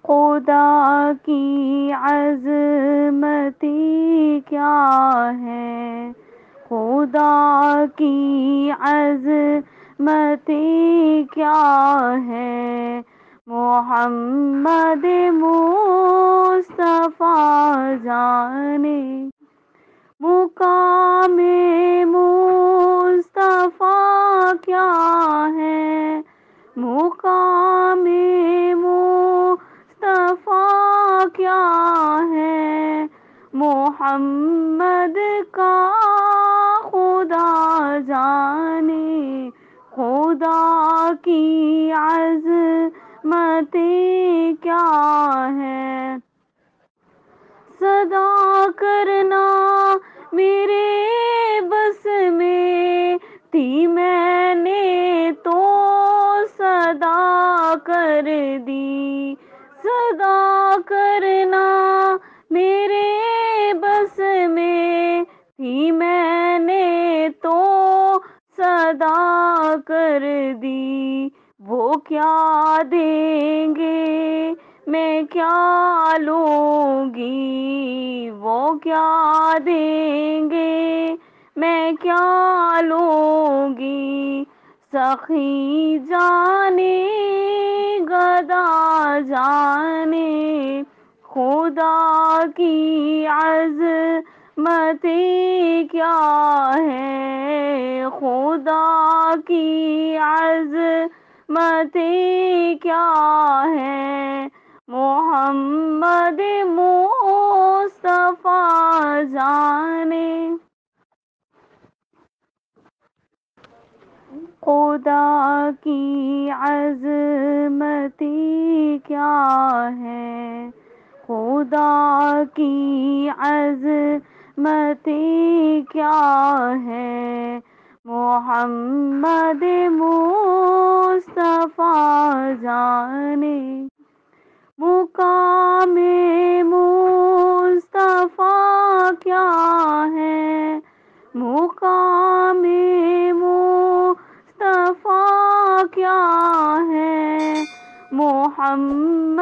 خدا کی عظمتی کیا ہے، خدا کی عظمتی کیا ہے، محمد مصطفیٰ جانے مقام مصطفیٰ کیا ہے، مقام مصطفیٰ کیا ہے، محمد کا خدا جانے، خدا کی عظمت کیا ہے، صدا کرنا میرے بس میں تھی، میں نے تو صدا کر دی، صدا کرنا میرے بس میں تھی، میں نے تو صدا کر دی، وہ کیا دیں گے میں کیا لوں گی، وہ کیا دیں گے میں کیا لوں گی، سخی جانے گدا جانے، خدا کی عظمت کیا ہے، خدا کی عظمت کیا ہے، محمد مصطفیٰ جانے، خدا کی عظمتی کیا ہے، خدا کی عظمتی کیا ہے، محمد مصطفیٰ جانے مقام مصطفیٰ کیا ہے، مقام مصطفیٰ کیا ہے، محمد